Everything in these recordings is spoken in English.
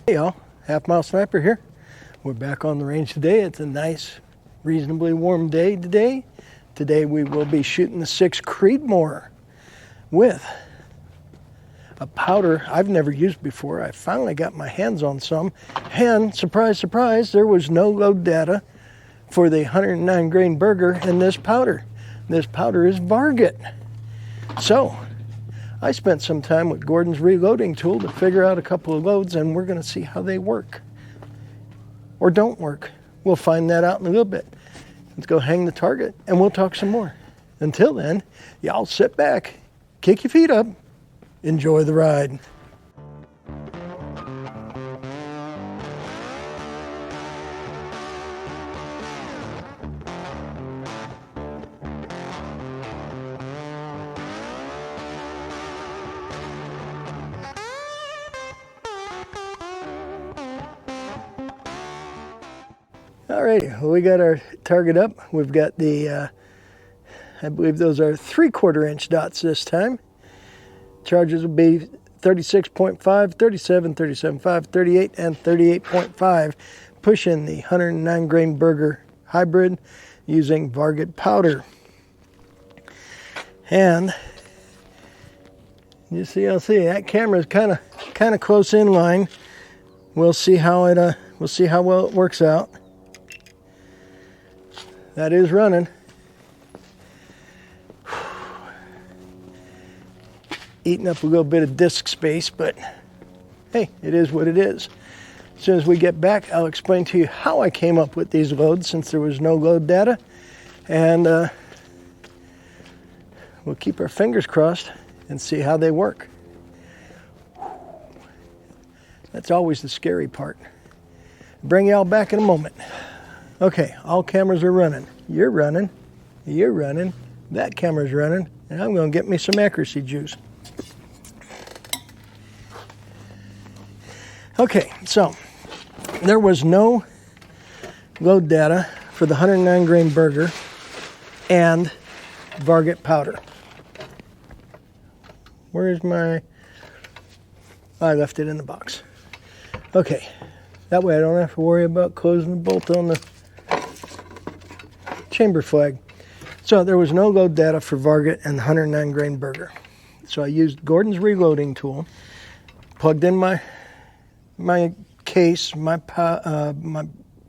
Hey y'all, Halfmilesniper here. We're back on the range today. It's a nice, reasonably warm day today. Today we will be shooting the 6 Creedmoor with a powder I've never used before. I finally got my hands on some, and surprise, surprise, there was no load data for the 109 grain Berger in this powder. This powder is Varget. So I spent some time with Gordon's reloading tool to figure out a couple of loads, and we're going to see how they work or don't work. We'll find that out in a little bit. Let's go hang the target and we'll talk some more. Until then, y'all sit back, kick your feet up, enjoy the ride. Alrighty, well, we got our target up. We've got the, I believe those are 3/4 inch dots this time. Charges will be 36.5, 37, 37.5, 38, and 38.5. Pushing the 109 grain Berger hybrid using Varget powder. And you see, that camera is kind of close in line. We'll see how well it works out. That is running. Eating up a little bit of disk space, but hey, it is what it is. As soon as we get back, I'll explain to you how I came up with these loads since there was no load data. And we'll keep our fingers crossed and see how they work. That's always the scary part. Bring y'all back in a moment. Okay, all cameras are running. You're running, that camera's running, and I'm gonna get me some accuracy juice. Okay, so there was no load data for the 109 grain Berger and Varget powder. Where's my, I left it in the box. Okay, that way I don't have to worry about closing the bolt on the chamber flag. So there was no load data for Varget and 109 grain Berger. So I used Gordon's reloading tool, plugged in my case, my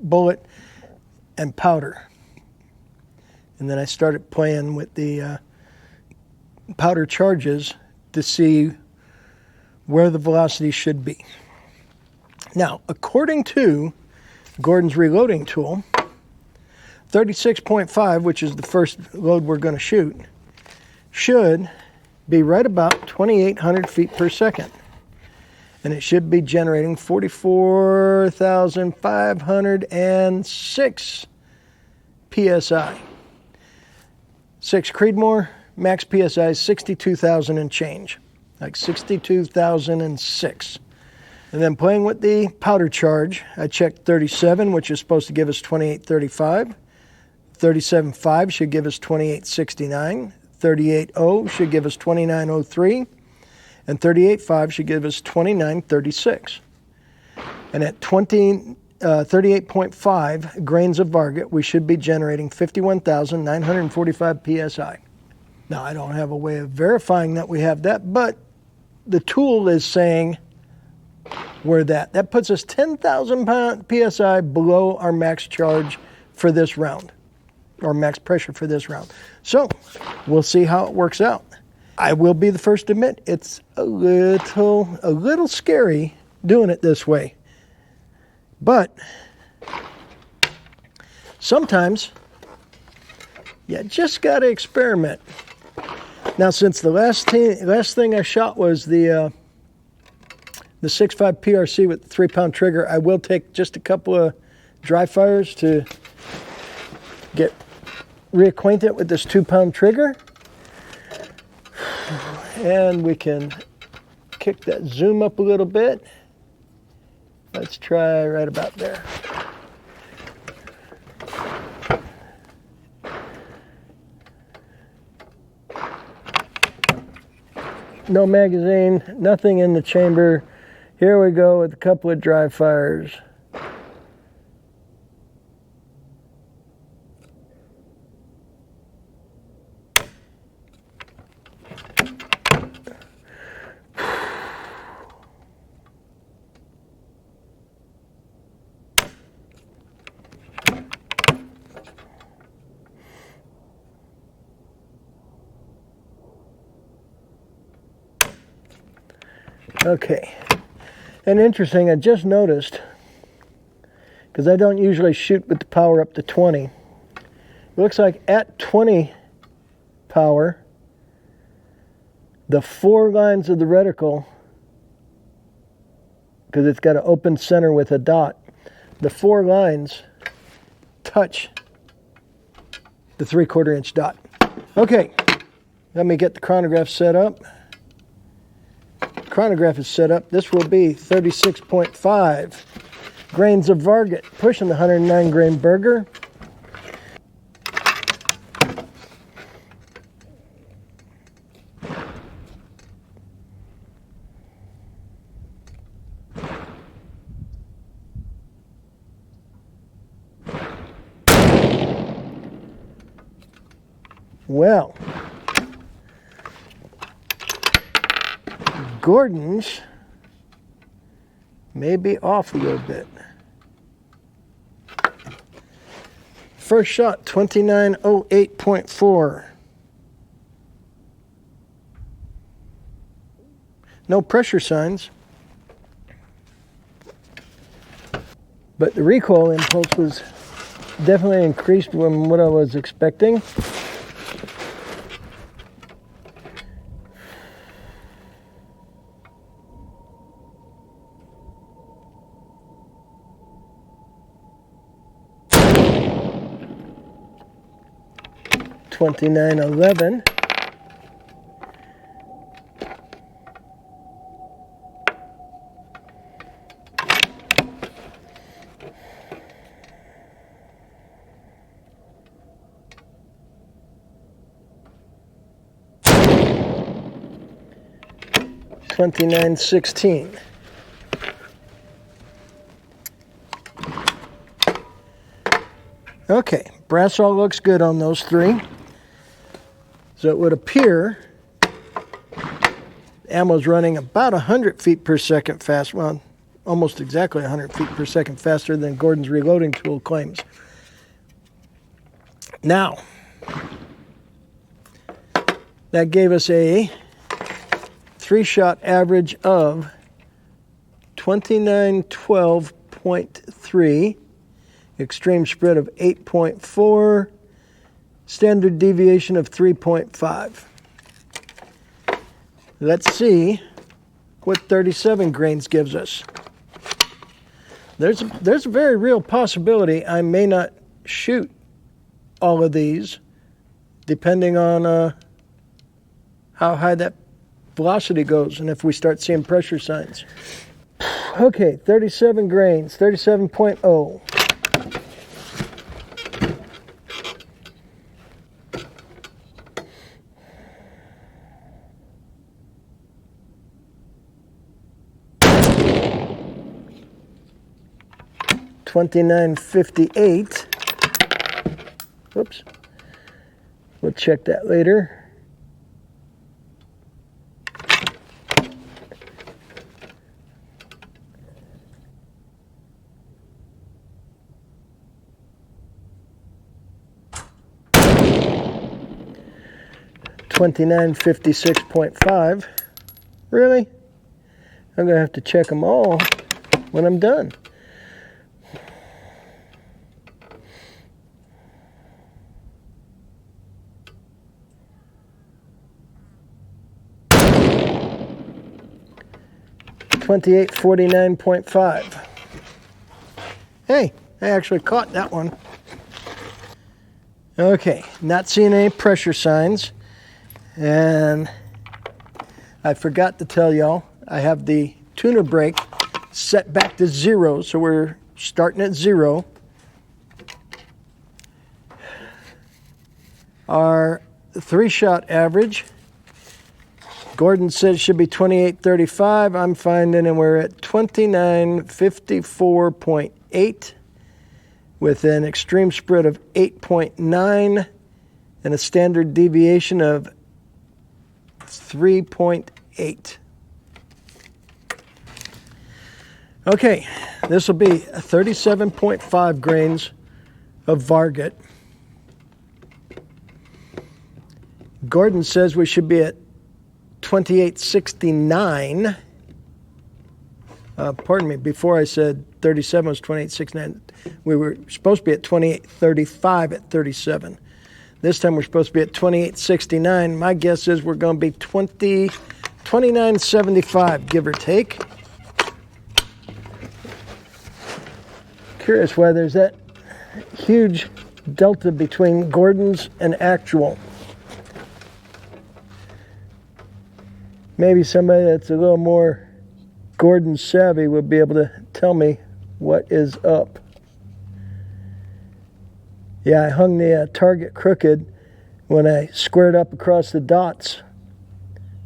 bullet, and powder. And then I started playing with the powder charges to see where the velocity should be. Now, according to Gordon's reloading tool, 36.5, which is the first load we're going to shoot, should be right about 2,800 feet per second. And it should be generating 44,506 PSI. 6 Creedmoor, max PSI is 62,000 and change, like 62,006. And then playing with the powder charge, I checked 37, which is supposed to give us 2835. 37.5 should give us 2869. 38.0 should give us 2903. And 38.5 should give us 2936. And at 38.5 grains of Varget, we should be generating 51,945 PSI. Now, I don't have a way of verifying that we have that, but the tool is saying we're that. That puts us 10,000 PSI below our max charge for this round, or max pressure for this round. So we'll see how it works out. I will be the first to admit it's a little scary doing it this way. But sometimes you just got to experiment. Now, since the last thing I shot was the 6.5 PRC with the 3-pound trigger, I will take just a couple of dry fires to get reacquainted with this 2-pound trigger. And we can kick that zoom up a little bit. Let's try right about there. No magazine, nothing in the chamber. Here we go with a couple of dry fires. Okay, and interesting, I just noticed, because I don't usually shoot with the power up to 20. It looks like at 20 power, the 4 lines of the reticle, because it's got an open center with a dot, the 4 lines touch the 3/4 inch dot. Okay, let me get the chronograph set up. Chronograph is set up. This will be 36.5 grains of Varget, pushing the 109 grain Berger. Well, Gordon's may be off a little bit. First shot, 2908.4. No pressure signs, but the recoil impulse was definitely increased from what I was expecting. $29.11. $29.16. Okay, brass all looks good on those 3. So it would appear ammo's running about 100 feet per second fast, well, almost exactly 100 feet per second faster than Gordon's reloading tool claims. Now, that gave us a 3-shot average of 2912.3, extreme spread of 8.4, standard deviation of 3.5. Let's see what 37 grains gives us. There's a very real possibility I may not shoot all of these, depending on how high that velocity goes and if we start seeing pressure signs. Okay, 37 grains, 37.0. $29.58. Whoops. We'll check that later. $29.56.5. Really? I'm going to have to check them all when I'm done. $28.49.5. Hey, I actually caught that one. Okay, not seeing any pressure signs. And I forgot to tell y'all, I have the tuner brake set back to 0, so we're starting at 0. Our 3-shot average Gordon said it should be 28.35. I'm finding and we're at 29.54.8 with an extreme spread of 8.9 and a standard deviation of 3.8. Okay, this will be 37.5 grains of Varget. Gordon says we should be at 28.69. Pardon me, before I said 37 was 28.69. We were supposed to be at 28.35 at 37. This time we're supposed to be at 28.69. My guess is we're going to be 29.75, give or take. Curious why there's that huge delta between Gordon's and actual. Maybe somebody that's a little more Gordon savvy would be able to tell me what is up. Yeah, I hung the target crooked. When I squared up across the dots,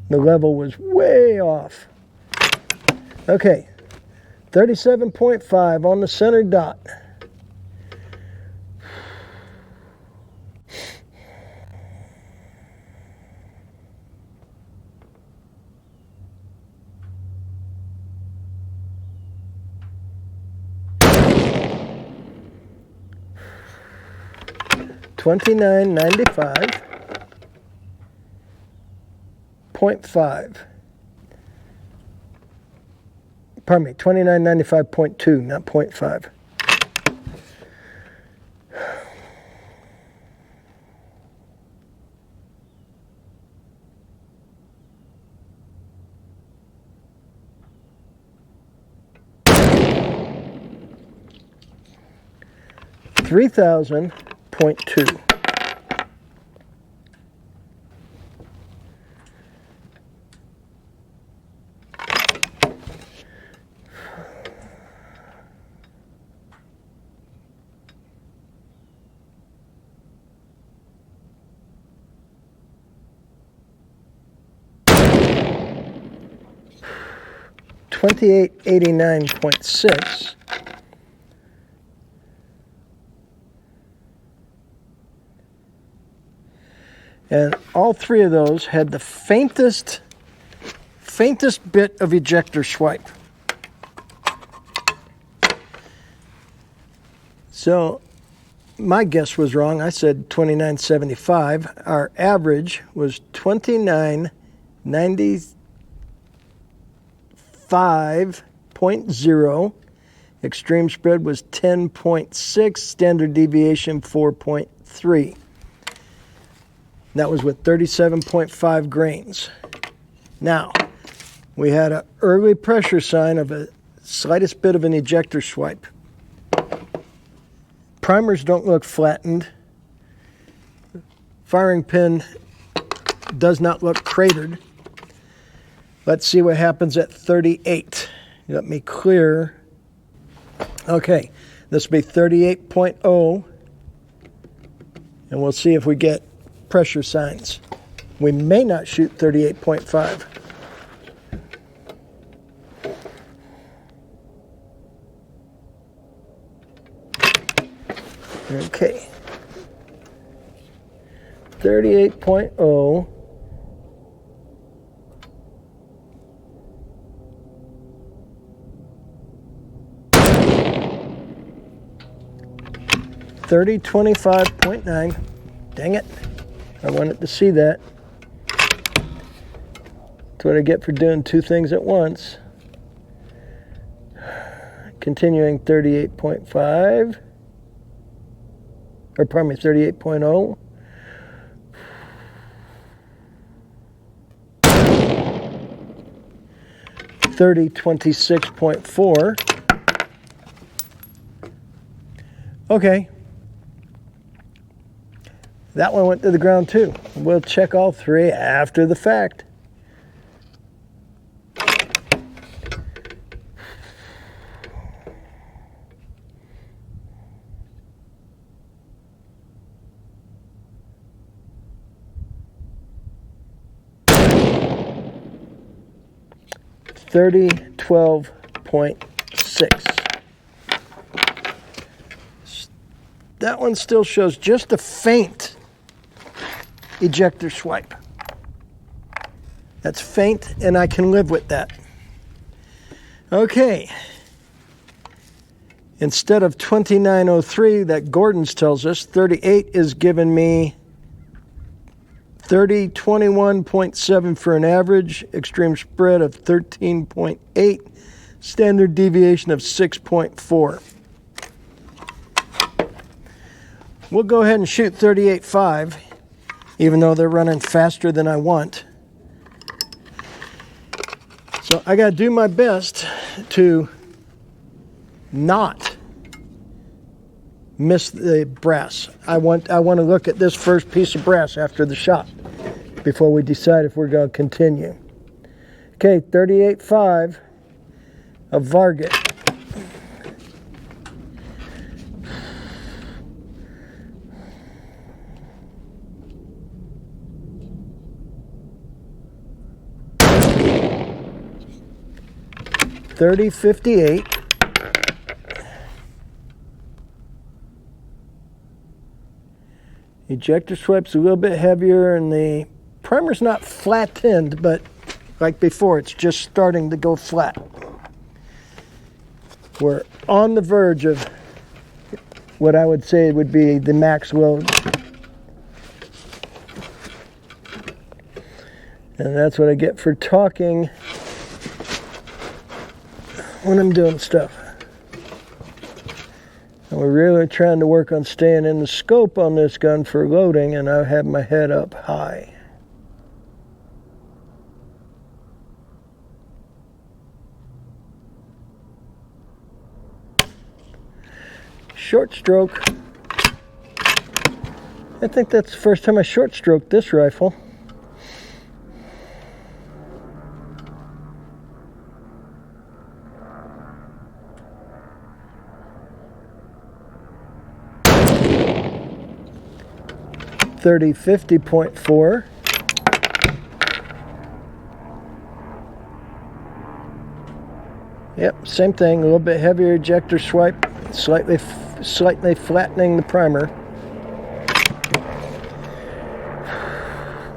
the level was way off. Okay, 37.5 on the center dot. $29.95.5. Pardon me, 29.95.2, not 0.5. $3,000.2. $28.89.6. And all three of those had the faintest bit of ejector swipe. So my guess was wrong. I said 29.75. Our average was 29.95.0. Extreme spread was 10.6. Standard deviation 4.3. That was with 37.5 grains. Now, we had an early pressure sign of a slightest bit of an ejector swipe. Primers don't look flattened. Firing pin does not look cratered. Let's see what happens at 38. Let me clear. Okay, this will be 38.0. And we'll see if we get pressure signs. We may not shoot 38.5. Okay. 38.0. $30.25.9. Dang it. I wanted to see that. That's what I get for doing two things at once. Continuing 38.5. Or pardon me, 38.0. $30.26.4. Okay. That one went to the ground too. We'll check all three after the fact. 3012.6. That one still shows just a faint ejector swipe. That's faint, and I can live with that. Okay. Instead of 2903 that Gordon's tells us, 38 is giving me 3021.7 for an average, extreme spread of 13.8, standard deviation of 6.4. We'll go ahead and shoot 38.5, even though they're running faster than I want. So I got to do my best to not miss the brass. I want to look at this first piece of brass after the shot before we decide if we're going to continue. Okay, 38.5 of Varget. .3058. Ejector swipe's a little bit heavier, and the primer's not flat-tinned, but like before, it's just starting to go flat. We're on the verge of what I would say would be the max load. And that's what I get for talking when I'm doing stuff. And we're really trying to work on staying in the scope on this gun for loading, and I have my head up high. Short stroke. I think that's the first time I short stroked this rifle. .50.4. Yep, same thing. A little bit heavier ejector swipe, slightly flattening the primer.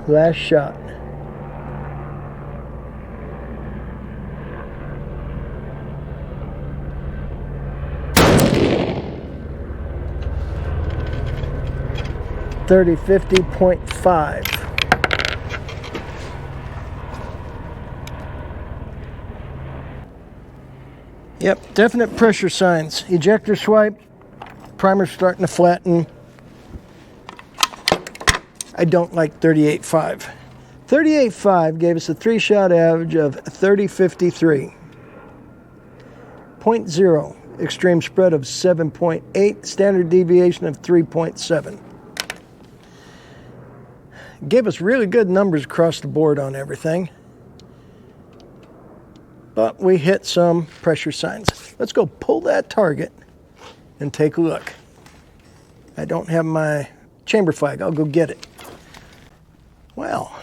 Last shot. .3050.5. Yep, definite pressure signs. Ejector swipe, primer's starting to flatten. I don't like 38.5. 38.5 gave us a 3-shot average of 3053.0, extreme spread of 7.8, standard deviation of 3.7. Gave us really good numbers across the board on everything. But we hit some pressure signs. Let's go pull that target and take a look. I don't have my chamber flag. I'll go get it. Well,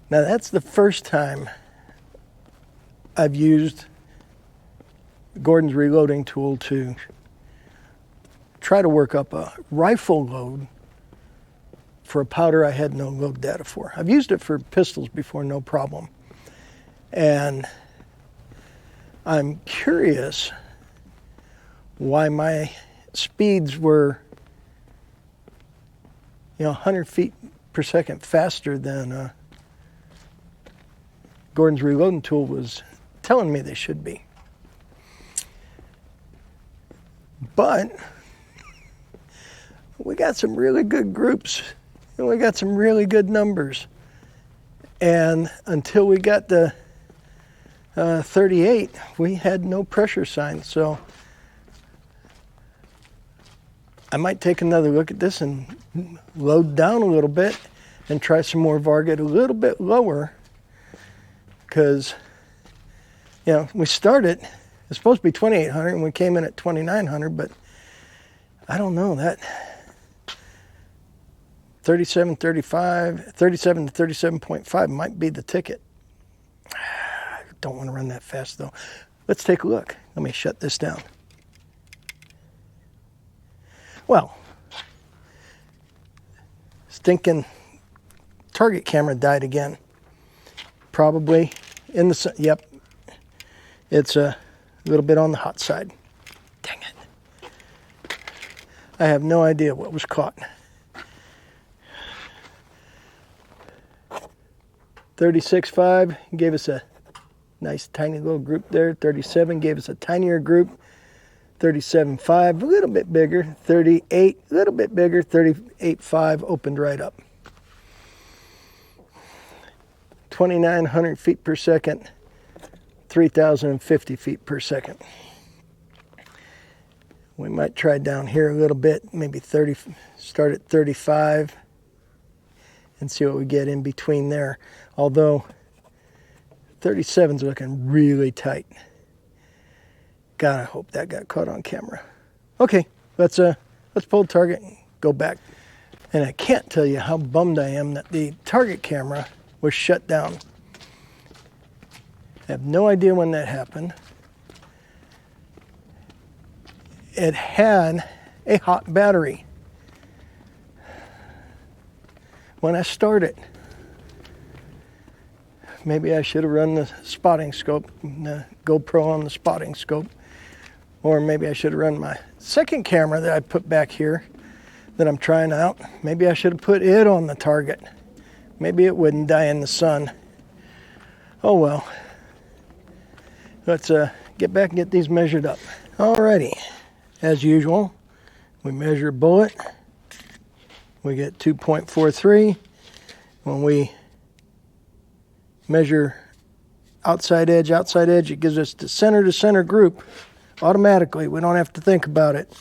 now that's the first time I've used Gordon's reloading tool to try to work up a rifle load for a powder I had no load data for. I've used it for pistols before, no problem. And I'm curious why my speeds were, 100 feet per second faster than Gordon's reloading tool was telling me they should be. But we got some really good groups, and we got some really good numbers. And until we got the 38, we had no pressure signs. So I might take another look at this and load down a little bit and try some more Varget a little bit lower, because we started, it's supposed to be 2,800 and we came in at 2,900, but I don't know, that 37 to 37.5 might be the ticket. don't want to run that fast though. Let's take a look. Let me shut this down. Well, stinking target camera died again. Probably in the sun. Yep. It's a little bit on the hot side. Dang it. I have no idea what was caught. 36.5 gave us a nice tiny little group there. 37 gave us a tinier group. 37.5, a little bit bigger. 38, a little bit bigger. 38.5 opened right up. 2,900 feet per second. 3,050 feet per second. We might try down here a little bit, maybe 30, start at 35 and see what we get in between there. Although 37's looking really tight. God, I hope that got caught on camera. Okay, let's pull the target and go back. And I can't tell you how bummed I am that the target camera was shut down. I have no idea when that happened. It had a hot battery when I started. Maybe I should have run the spotting scope, the GoPro on the spotting scope. Or maybe I should have run my second camera that I put back here that I'm trying out. Maybe I should have put it on the target. Maybe it wouldn't die in the sun. Oh well. Let's get back and get these measured up. Alrighty. As usual, we measure bullet. We get 2.43. When we measure outside edge, it gives us the center to center group automatically. We don't have to think about it.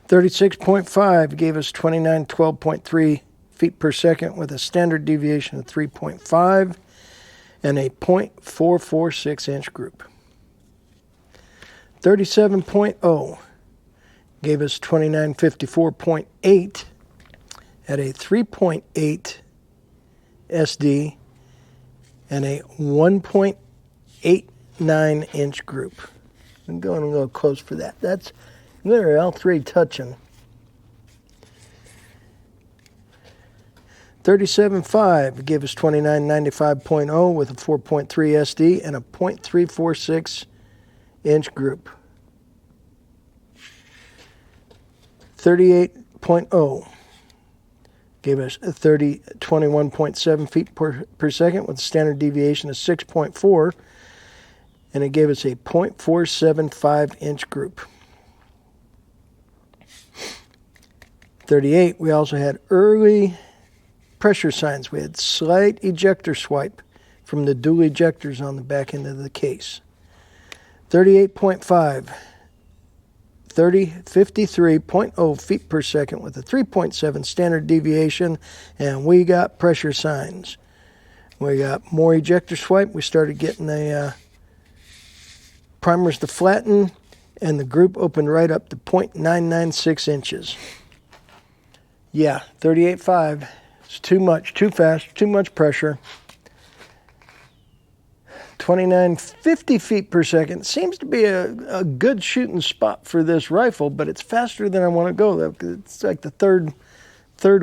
36.5 gave us 2912.3 feet per second with a standard deviation of 3.5 and a 0.446 inch group. 37.0 gave us 2954.8 at a 3.8 SD and a 1.89 inch group. I'm going a little close for that. That's literally all three touching. 37.5 gave us 2995.0 with a 4.3 SD and a 0.346 inch group. 38.0 gave us 21.7 feet per second with a standard deviation of 6.4, and it gave us a 0.475 inch group. 38, we also had early pressure signs. We had slight ejector swipe from the dual ejectors on the back end of the case. 38.5, 53.0 feet per second with a 3.7 standard deviation, and we got pressure signs. We got more ejector swipe. We started getting the primers to flatten, and the group opened right up to 0.996 inches. Yeah, 38.5 is too much, too fast, too much pressure. 2950 feet per second seems to be a good shooting spot for this rifle, but it's faster than I want to go. It's like the third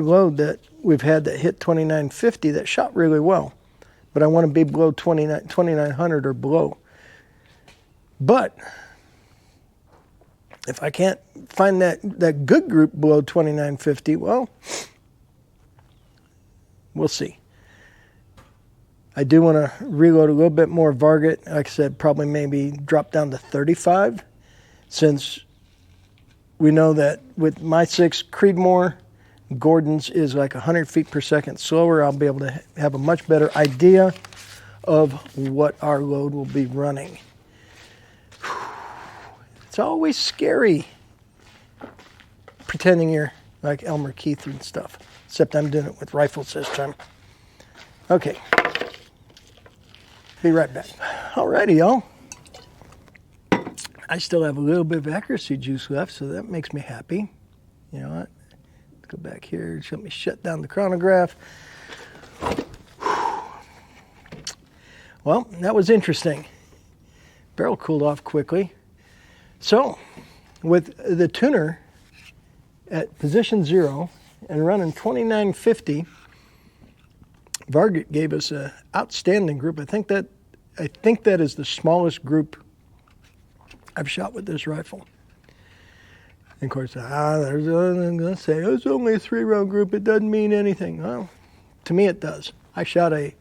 load that we've had that hit 2950 that shot really well. But I want to be below 2900 or below. But if I can't find that good group below 2950, well, we'll see. I do want to reload a little bit more Varget. Like I said, probably maybe drop down to 35, since we know that with my 6 Creedmoor, Gordon's is like 100 feet per second slower. I'll be able to have a much better idea of what our load will be running. It's always scary pretending you're like Elmer Keith and stuff, except I'm doing it with rifles this time. Okay. Be right back. Alrighty, y'all. I still have a little bit of accuracy juice left, so that makes me happy. You know what? Let's go back here. Let me shut down the chronograph. Well, that was interesting. Barrel cooled off quickly. So, with the tuner at position 0 and running 2950, Varget gave us an outstanding group. I think that is the smallest group I've shot with this rifle. And of course, there's I'm going to say, oh, it's only a 3-round group. It doesn't mean anything. Well, to me it does. I shot a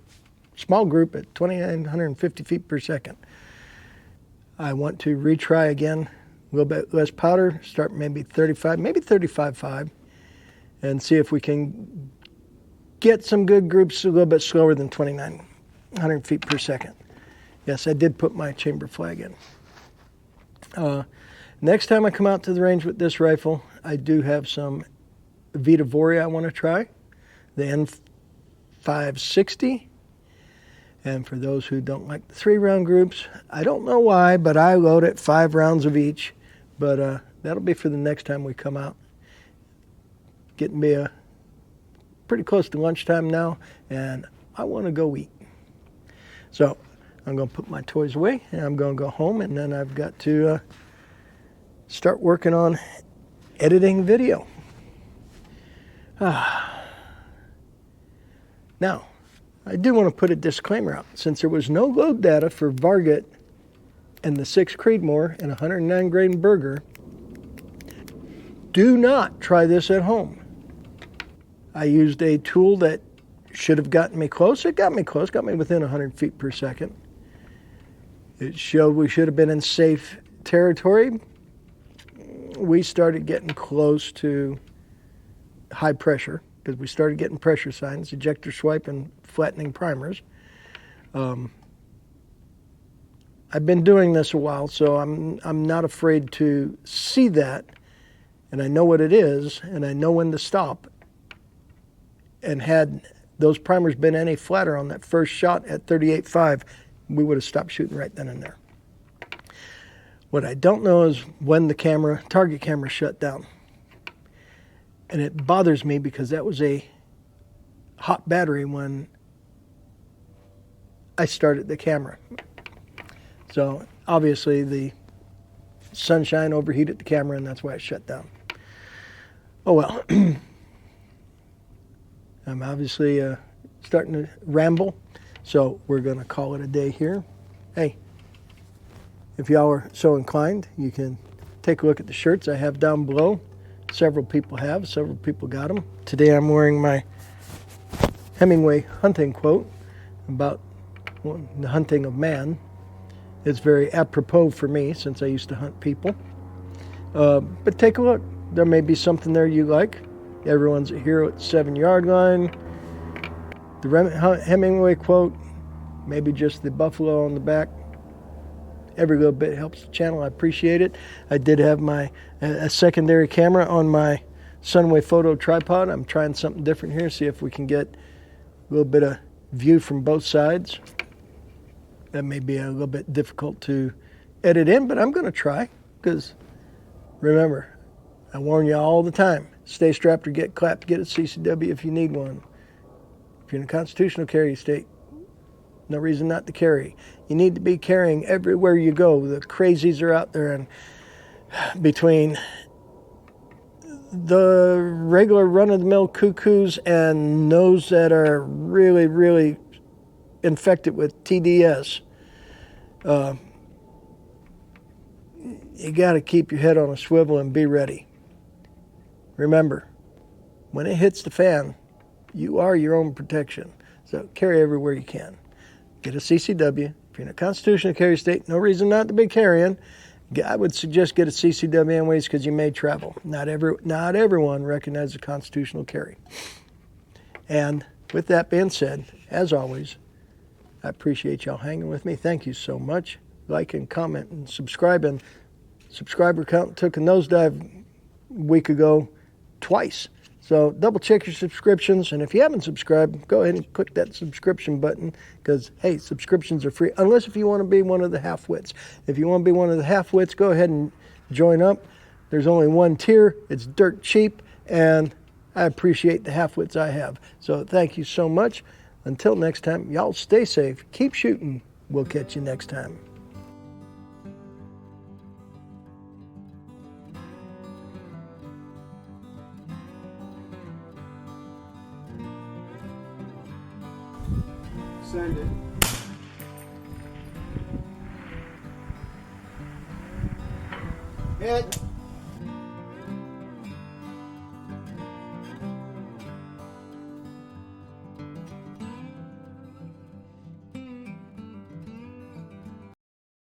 small group at 2,950 feet per second. I want to retry again, a little bit less powder, start maybe 35, maybe 35.5, and see if we can get some good groups a little bit slower than 2,900 feet per second. Yes, I did put my chamber flag in. Next time I come out to the range with this rifle, I do have some Vita Vori I want to try, the N560. And for those who don't like the 3-round groups, I don't know why, but I load it 5 rounds of each. But that'll be for the next time we come out. Getting me pretty close to lunchtime now, and I want to go eat. So I'm going to put my toys away, and I'm going to go home, and then I've got to start working on editing video. Now, I do want to put a disclaimer out. Since there was no load data for Varget and the 6 Creedmoor and 109 grain Berger, do not try this at home. I used a tool that should have gotten me close. It got me close, got me within 100 feet per second. It showed we should have been in safe territory. We started getting close to high pressure because we started getting pressure signs, ejector swipe and flattening primers. I've been doing this a while, so I'm not afraid to see that, and I know what it is, and I know when to stop. And had those primers been any flatter on that first shot at 38.5, we would have stopped shooting right then and there. What I don't know is when the target camera shut down. And it bothers me because that was a hot battery when I started the camera. So obviously the sunshine overheated the camera, and that's why it shut down. Oh well. I'm obviously starting to ramble, so we're going to call it a day here. Hey, if y'all are so inclined, you can take a look at the shirts I have down below. Several people got them. Today I'm wearing my Hemingway hunting quote about the hunting of man. It's very apropos for me since I used to hunt people. But take a look. There may be something there you like. Everyone's a hero at the 7-yard line. The Hemingway quote, maybe just the buffalo on the back. Every little bit helps the channel. I appreciate it. I did have a secondary camera on my Sunway photo tripod. I'm trying something different here, see if we can get a little bit of view from both sides. That may be a little bit difficult to edit in, but I'm going to try, because remember, I warn you all the time, stay strapped or get clapped. Get a CCW if you need one. If you're in a constitutional carry state, no reason not to carry. You need to be carrying everywhere you go. The crazies are out there, and between the regular run-of-the-mill cuckoos and those that are really, really infected with TDS, you got to keep your head on a swivel and be ready. Remember, when it hits the fan, you are your own protection. So carry everywhere you can. Get a CCW. If you're in a constitutional carry state, no reason not to be carrying. I would suggest get a CCW anyways, because you may travel. Not everyone recognizes a constitutional carry. And with that being said, as always, I appreciate y'all hanging with me. Thank you so much. Like and comment and subscribe. And subscriber count took a nosedive a week ago twice. So double check your subscriptions, and if you haven't subscribed, go ahead and click that subscription button, because, hey, subscriptions are free, unless if you want to be one of the half-wits. If you want to be one of the half-wits, go ahead and join up. There's only one tier. It's dirt cheap, and I appreciate the half-wits I have. So thank you so much. Until next time, y'all stay safe. Keep shooting. We'll catch you next time. send it. Hit.